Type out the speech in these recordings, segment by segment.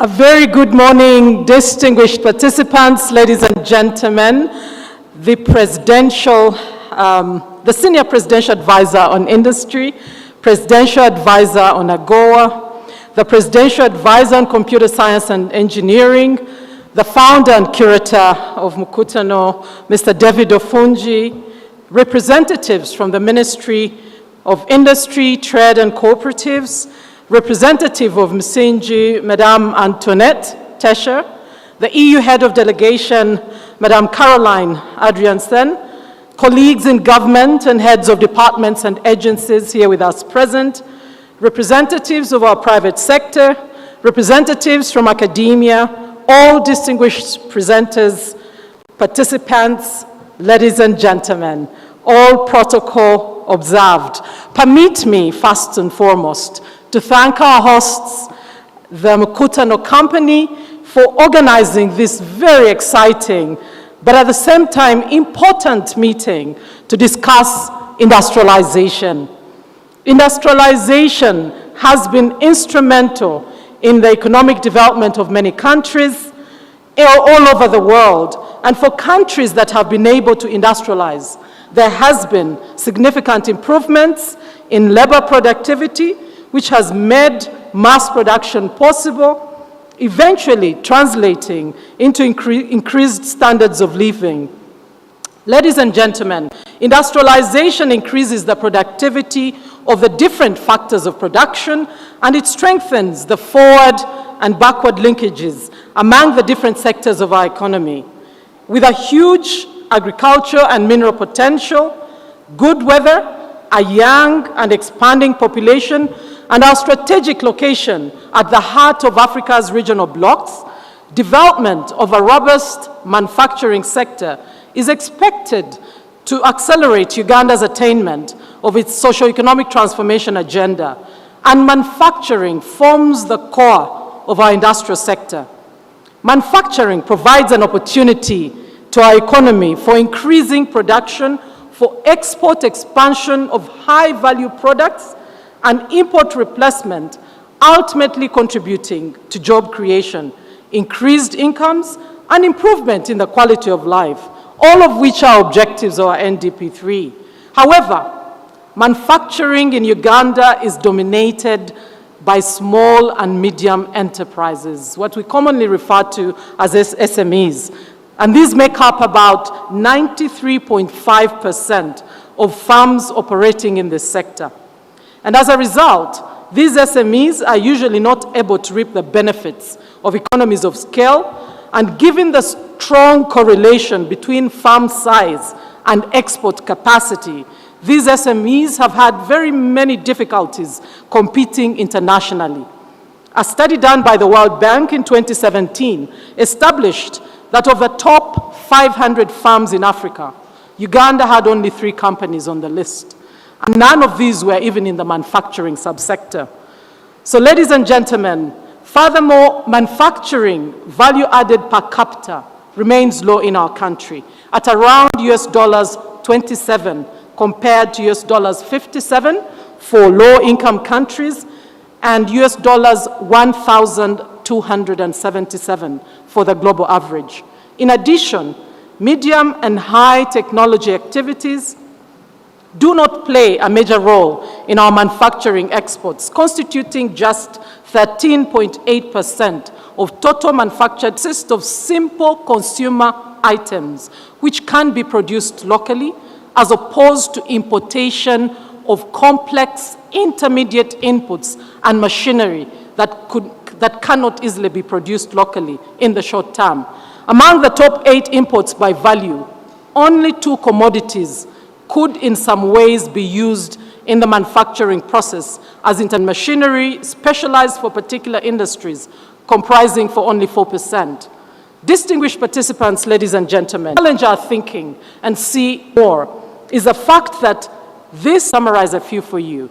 A very good morning, distinguished participants, ladies and gentlemen. The Senior Presidential Advisor on Industry, Presidential Advisor on AGOA, the Presidential Advisor on Computer Science and Engineering, the Founder and Curator of Mukutano, Mr. David Ofunji, representatives from the Ministry of Industry, Trade and Cooperatives, representative of Msinji, Madame Antoinette Tesher, the EU Head of Delegation, Madame Caroline Adriansen, colleagues in government and heads of departments and agencies here with us present, representatives of our private sector, representatives from academia, all distinguished presenters, participants, ladies and gentlemen, all protocol observed. Permit me, first and foremost, to thank our hosts, the Mukutano Company, for organizing this very exciting, but at the same time important meeting to discuss industrialization. Industrialization has been instrumental in the economic development of many countries all over the world. And for countries that have been able to industrialize, there has been significant improvements in labor productivity, which has made mass production possible, eventually translating into increased standards of living. Ladies and gentlemen, industrialization increases the productivity of the different factors of production, and it strengthens the forward and backward linkages among the different sectors of our economy. With a huge agriculture and mineral potential, good weather, a young and expanding population, and our strategic location at the heart of Africa's regional blocks, development of a robust manufacturing sector is expected to accelerate Uganda's attainment of its socio-economic transformation agenda, and manufacturing forms the core of our industrial sector. Manufacturing provides an opportunity to our economy for increasing production, for export expansion of high-value products, and import replacement, ultimately contributing to job creation, increased incomes, and improvement in the quality of life, all of which are objectives of our NDP3. However, manufacturing in Uganda is dominated by small and medium enterprises, what we commonly refer to as SMEs. And these make up about 93.5% of firms operating in this sector. And as a result, these SMEs are usually not able to reap the benefits of economies of scale, and given the strong correlation between farm size and export capacity, these SMEs have had very many difficulties competing internationally. A study done by the World Bank in 2017 established that of the top 500 farms in Africa, Uganda had only 3 companies on the list. And none of these were even in the manufacturing subsector. So ladies and gentlemen, furthermore, manufacturing value added per capita remains low in our country at around $27 compared to $57 for low-income countries and $1,277 for the global average. In addition, medium and high technology activities do not play a major role in our manufacturing exports, constituting just 13.8% of total manufactured consist of simple consumer items which can be produced locally, as opposed to importation of complex intermediate inputs and machinery that cannot easily be produced locally in the short term. Among the top 8 imports by value, only 2 commodities could in some ways be used in the manufacturing process, as in machinery specialized for particular industries, comprising for only 4%. Distinguished participants, ladies and gentlemen, challenge our thinking and see more is the fact that this summarize a few for you.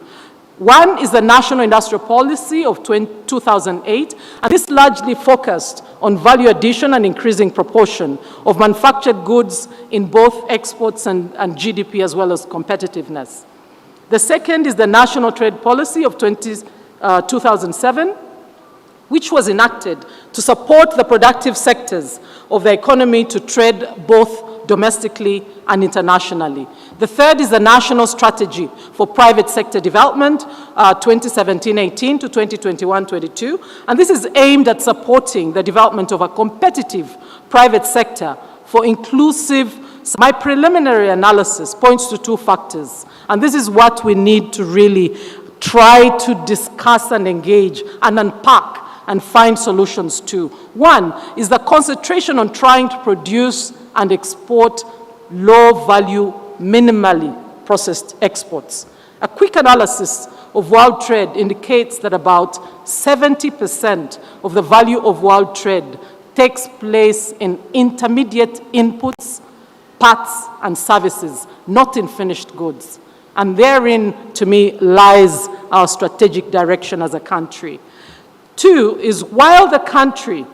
One is the National Industrial Policy of 2008, and this largely focused on value addition and increasing proportion of manufactured goods in both exports and GDP, as well as competitiveness. The second is the National Trade Policy of 2007, which was enacted to support the productive sectors of the economy to trade both domestically and internationally. The third is the National Strategy for Private Sector Development, 2017-18 to 2021-22, and this is aimed at supporting the development of a competitive private sector for inclusive. My preliminary analysis points to two factors, and this is what we need to really try to discuss and engage and unpack and find solutions to. One is the concentration on trying to produce and export low-value, minimally processed exports. A quick analysis of world trade indicates that about 70% of the value of world trade takes place in intermediate inputs, parts, and services, not in finished goods. And therein, to me, lies our strategic direction as a country. Two is, while the country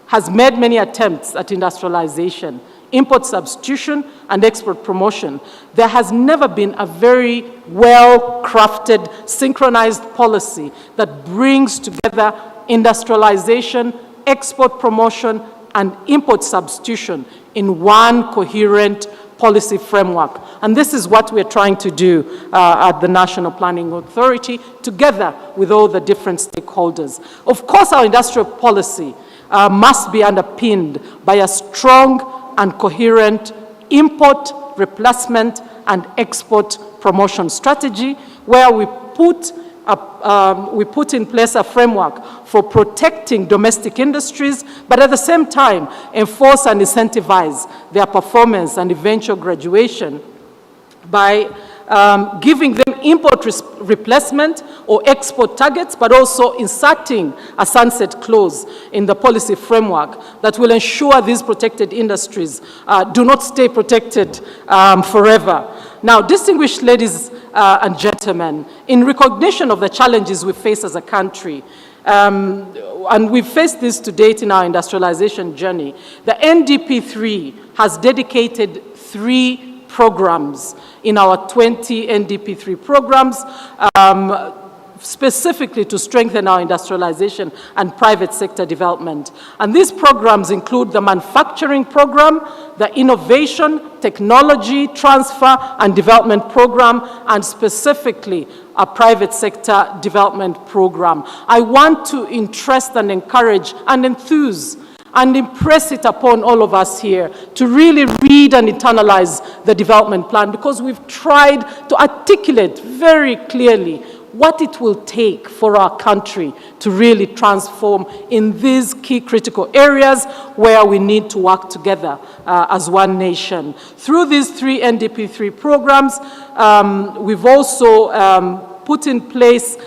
has made many attempts at industrialization, import substitution, and export promotion, there has never been a very well-crafted, synchronized policy that brings together industrialization, export promotion, and import substitution in one coherent policy framework. And this is what we're trying to do at the National Planning Authority, together with all the different stakeholders. Of course, our industrial policy must be underpinned by a strong and coherent import, replacement, and export promotion strategy, where we put in place a framework for protecting domestic industries, but at the same time enforce and incentivize their performance and eventual graduation by giving them import replacement or export targets, but also inserting a sunset clause in the policy framework that will ensure these protected industries do not stay protected forever. Now, distinguished ladies and gentlemen, in recognition of the challenges we face as a country, and we've faced this to date in our industrialization journey, the NDP3 has dedicated 3 programs in our 20 NDP3 programs, specifically to strengthen our industrialization and private sector development. And these programs include the manufacturing program, the innovation, technology, transfer, and development program, and specifically a private sector development program. I want to interest and encourage and enthuse and impress it upon all of us here to really read and internalize the development plan, because we've tried to articulate very clearly what it will take for our country to really transform in these key critical areas where we need to work together as one nation. Through these 3 NDP3 programs, we've also put in place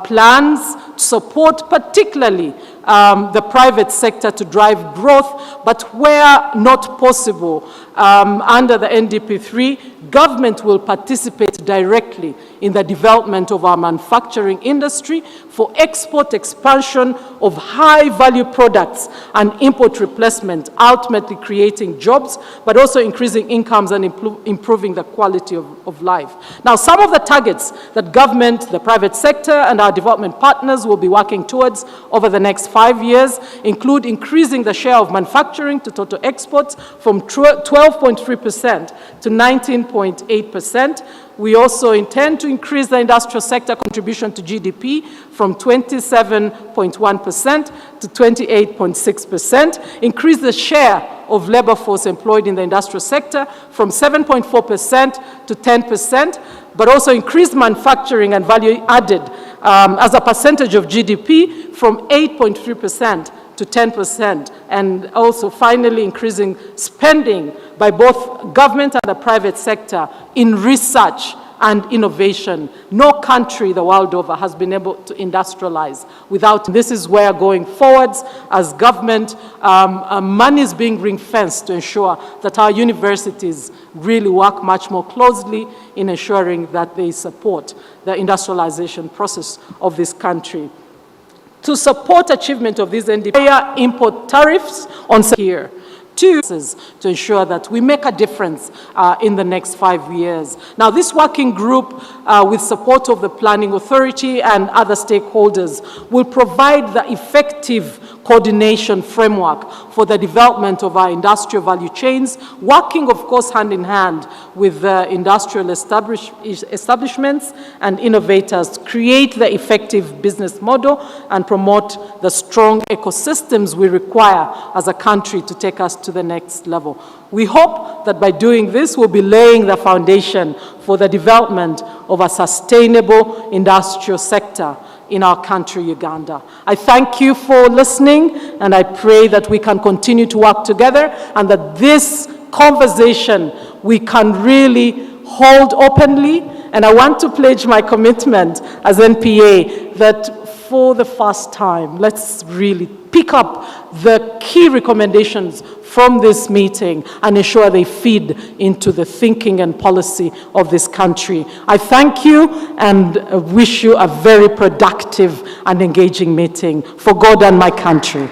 plans to support particularly the private sector to drive growth, but where not possible, under the NDP3, government will participate directly in the development of our manufacturing industry for export expansion of high-value products and import replacement, ultimately creating jobs, but also increasing incomes and improving the quality of life. Now, some of the targets that government, the private sector, and our development partners will be working towards over the next 5 years include increasing the share of manufacturing to total exports from 12.3% to 19.8%. We also intend to increase the industrial sector contribution to GDP from 27.1% to 28.6%, increase the share of labor force employed in the industrial sector from 7.4% to 10%, but also increase manufacturing and value added as a percentage of GDP from 8.3% to 10%, and also finally increasing spending by both government and the private sector in research and innovation. No country the world over has been able to industrialize without. This is where, going forwards, as government, money is being ring-fenced to ensure that our universities really work much more closely in ensuring that they support the industrialization process of this country. To support achievement of these NDP import tariffs on here, to ensure that we make a difference in the next 5 years. Now, this working group, with support of the Planning Authority and other stakeholders, will provide the effective coordination framework for the development of our industrial value chains, working, of course, hand in hand with the industrial establishments and innovators to create the effective business model and promote the strong ecosystems we require as a country to take us to the next level. We hope that by doing this, we'll be laying the foundation for the development of a sustainable industrial sector in our country, Uganda. I thank you for listening, and I pray that we can continue to work together and that this conversation we can really hold openly. And I want to pledge my commitment as NPA that for the first time, let's really pick up the key recommendations from this meeting and ensure they feed into the thinking and policy of this country. I thank you and wish you a very productive and engaging meeting for God and my country.